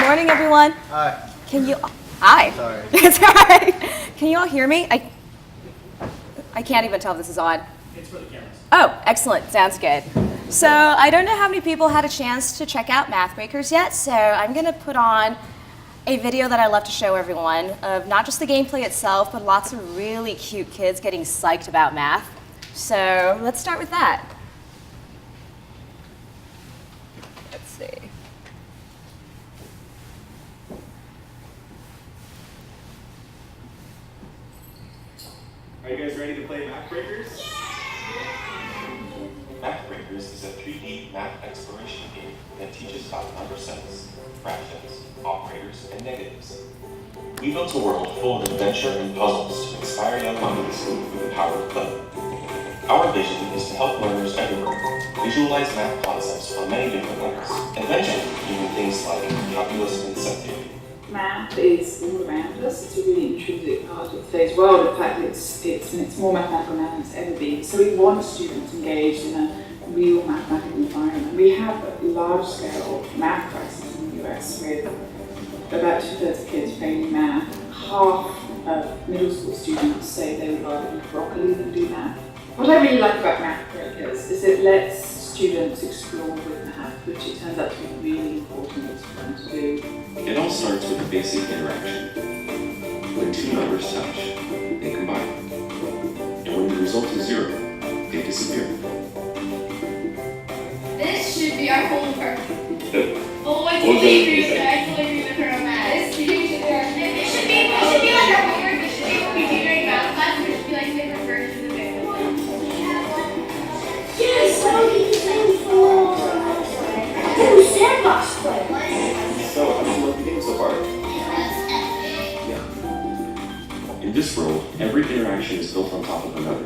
morning, everyone. Hi. Can you? Hi. Sorry. It's all right. Can you all hear me? I can't even tell if this is on. It's for the cameras. Oh, excellent. Sounds good. So I don't know how many people had a chance to check out Mathbreakers yet, so I'm going to put on a video that I love to show everyone of not just the gameplay itself, but lots of really cute kids getting psyched about math. So let's start with that. Let's see. Are you guys ready to play Mathbreakers? Mathbreakers is a 3D math exploration game that teaches about number sets, fractions, operators, and negatives. We built a world full of adventure and puzzles to inspire young minds through the power of play. Our vision is to help learners everywhere visualize math concepts on many different levels, and eventually even things like calculus and set theory. Math is all around us. It's a really intrinsic part of today's world. In fact, it's more mathematical now than it's ever been. So we want students engaged in a real mathematical environment. We have a large-scale math crisis in the US with about 2/3 of kids failing math. Half of middle school students say they would rather eat broccoli than do math. What I really like about Mathbreakers is it lets students explore with math, which it turns out to be really important for them to do. It all starts with a basic interaction. When two numbers touch, they combine. And when the result is 0, they disappear. This should be our homework. Oh, I totally agree with her. I totally agree with her on that. It should be like our homework. It should be what we do during math class. There should be like different versions of it. Yes, so he can for sandbox play. So, how do you like the game so far? Yeah. In this world, every interaction is built on top of another.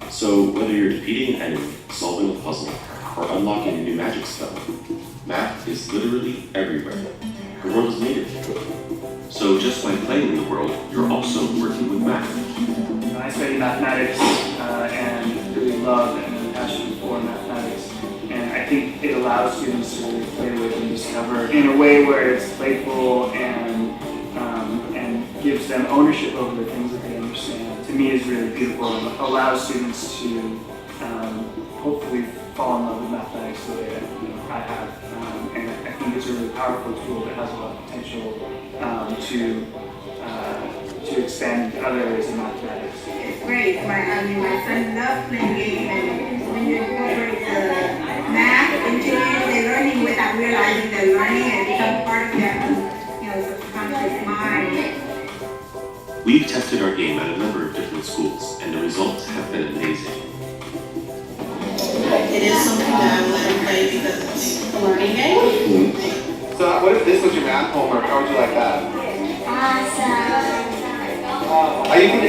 So, whether you're defeating an enemy, solving a puzzle, or unlocking a new magic spell, math is literally everywhere. The world is made of it. So, just by playing in the world, you're also working with math. I study mathematics and really love and have a passion for mathematics. And I think it allows students to really play with and discover in a way where it's playful and gives them ownership over the things that they understand. To me, is really beautiful and allows students to hopefully fall in love with mathematics the way that I have. And I think it's a really powerful tool that has a lot of potential to expand into other areas of mathematics. It's great. My son loves playing games, and when you incorporate the math into it, they're learning without realizing they're learning, and it becomes part of their, subconscious mind. We've tested our game at a number of different schools, and the results have been amazing. It is something that I want to play because it's a learning game. So what if this was your math homework? How would you like that? Awesome. Are you going to...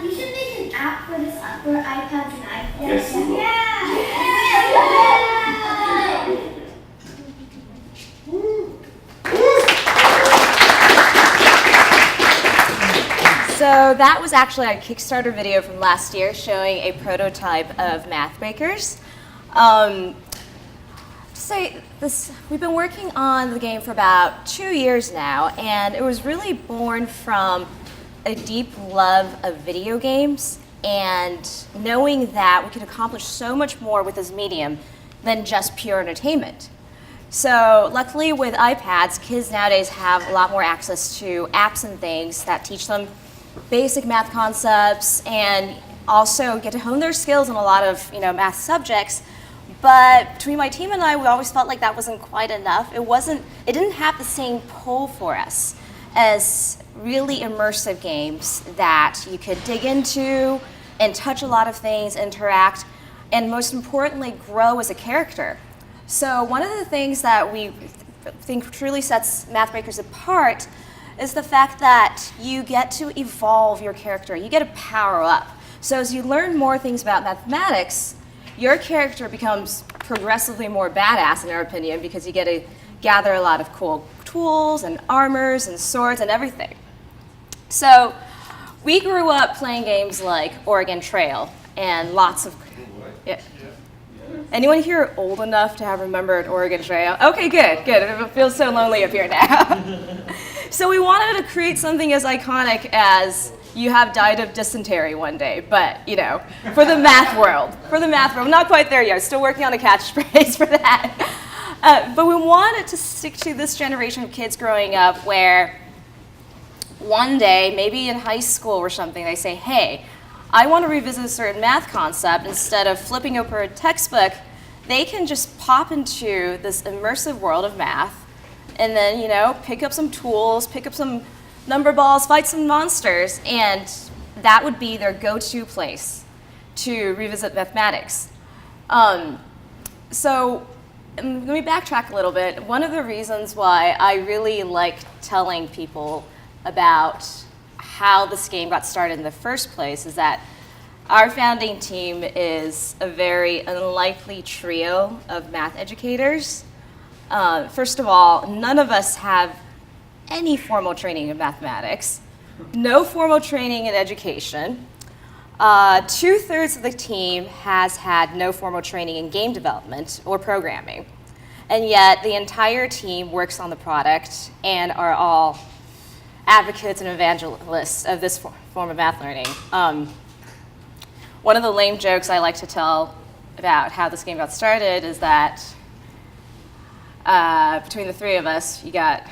You should make an app for this for iPads and iPhones. Yes, we will. So that was actually our Kickstarter video from last year showing a prototype of Mathbreakers. We've been working on the game for about 2 years now, and it was really born from a deep love of video games and knowing that we could accomplish so much more with this medium than just pure entertainment. So luckily with iPads, kids nowadays have a lot more access to apps and things that teach them basic math concepts and also get to hone their skills in a lot of math subjects. But between my team and I, we always felt like that wasn't quite enough. It didn't have the same pull for us as really immersive games that you could dig into and touch a lot of things, interact, and most importantly, grow as a character. So one of the things that we think truly sets Mathbreakers apart is the fact that you get to evolve your character. You get to power up. So as you learn more things about mathematics, your character becomes progressively more badass, in our opinion, because you get to gather a lot of cool tools and armors and swords and everything. So we grew up playing games like Oregon Trail and lots of, yeah. Anyone here old enough to have remembered Oregon Trail? Okay, good, good. It feels so lonely up here now. So we wanted to create something as iconic as you have died of dysentery one day, but you know, for the math world. Not quite there yet, still working on a catchphrase for that. But we wanted to stick to this generation of kids growing up where one day, maybe in high school or something, they say, hey, I want to revisit a certain math concept. Instead of flipping over a textbook, they can just pop into this immersive world of math and then, you know, pick up some tools, pick up some number balls, fight some monsters, and that would be their go-to place to revisit mathematics. So let me backtrack a little bit. One of the reasons why I really like telling people about how this game got started in the first place is that our founding team is a very unlikely trio of math educators. First of all, none of us have any formal training in mathematics, no formal training in education. 2/3 of the team has had no formal training in game development or programming. And yet the entire team works on the product and are all advocates and evangelists of this form of math learning. One of the lame jokes I like to tell about how this game got started is that between the three of us, you got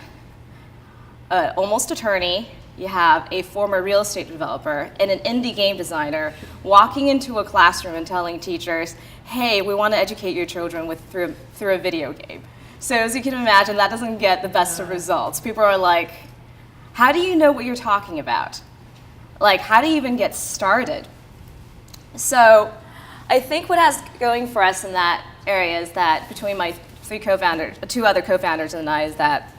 an almost attorney, you have a former real estate developer, and an indie game designer walking into a classroom and telling teachers, hey, we want to educate your children through a video game. So as you can imagine, that doesn't get the best of results. People are like, how do you know what you're talking about? Like, how do you even get started? So I think what has going for us in that area is that between my two other co-founders and I, is that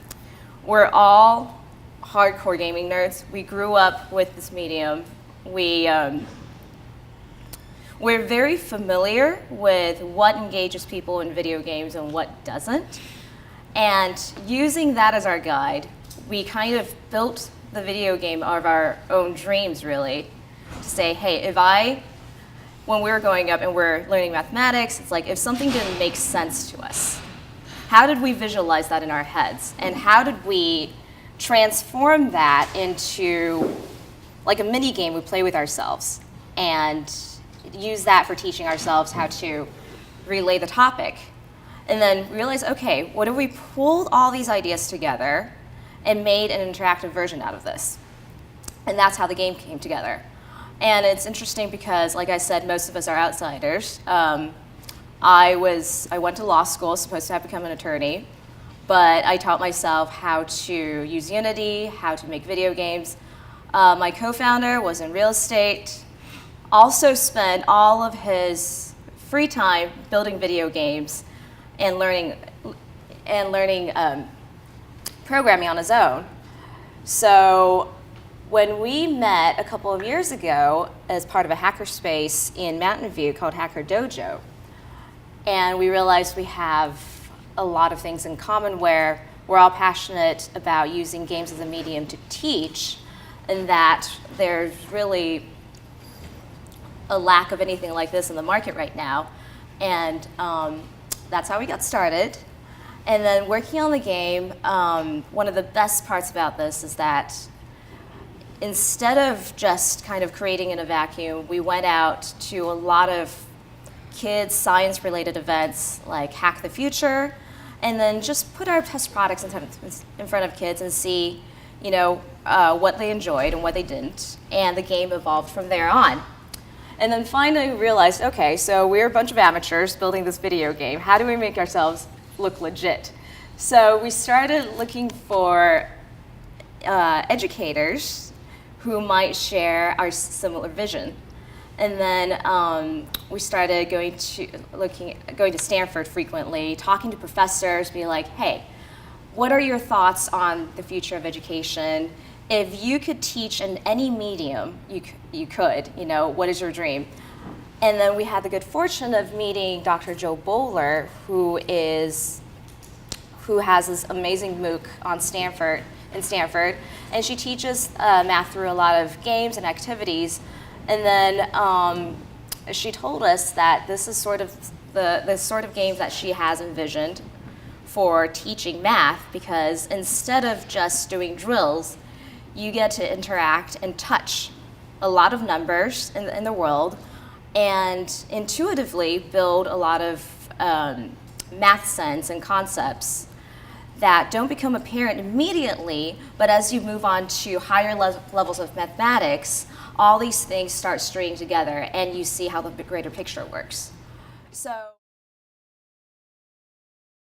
we're all hardcore gaming nerds. We grew up with this medium. We're very familiar with what engages people in video games and what doesn't. And using that as our guide, we kind of built the video game of our own dreams, really, to say, hey, when we were growing up and we're learning mathematics, it's like if something didn't make sense to us, how did we visualize that in our heads? And how did we transform that into like a mini game we play with ourselves and use that for teaching ourselves how to relay the topic? And then realize, okay, what if we pulled all these ideas together and made an interactive version out of this? And that's how the game came together. And it's interesting because, like I said, most of us are outsiders. I went to law school, supposed to have become an attorney, but I taught myself how to use Unity, how to make video games. My co-founder was in real estate, also spent all of his free time building video games and learning programming on his own. So when we met a couple of years ago as part of a hackerspace in Mountain View called Hacker Dojo, and we realized we have a lot of things in common where we're all passionate about using games as a medium to teach, and that there's really a lack of anything like this in the market right now. And that's how we got started. And then working on the game, one of the best parts about this is that instead of just kind of creating in a vacuum, we went out to a lot of kids' science-related events like Hack the Future, and then just put our test products in front of kids and see, you know, what they enjoyed and what they didn't. And the game evolved from there on. And then finally we realized, okay, so we're a bunch of amateurs building this video game. How do we make ourselves look legit? So we started looking for educators who might share our similar vision. And then we started going to Stanford frequently, talking to professors, being like, hey, what are your thoughts on the future of education? If you could teach in any medium, you could, you know, what is your dream? And then we had the good fortune of meeting Dr. Joe Bowler, who has this amazing MOOC on Stanford in Stanford, and she teaches math through a lot of games and activities. And then she told us that this is sort of the sort of games that she has envisioned for teaching math, because instead of just doing drills, you get to interact and touch a lot of numbers in the world and intuitively build a lot of math sense and concepts that don't become apparent immediately, but as you move on to higher levels of mathematics, all these things start stringing together and you see how the greater picture works. So.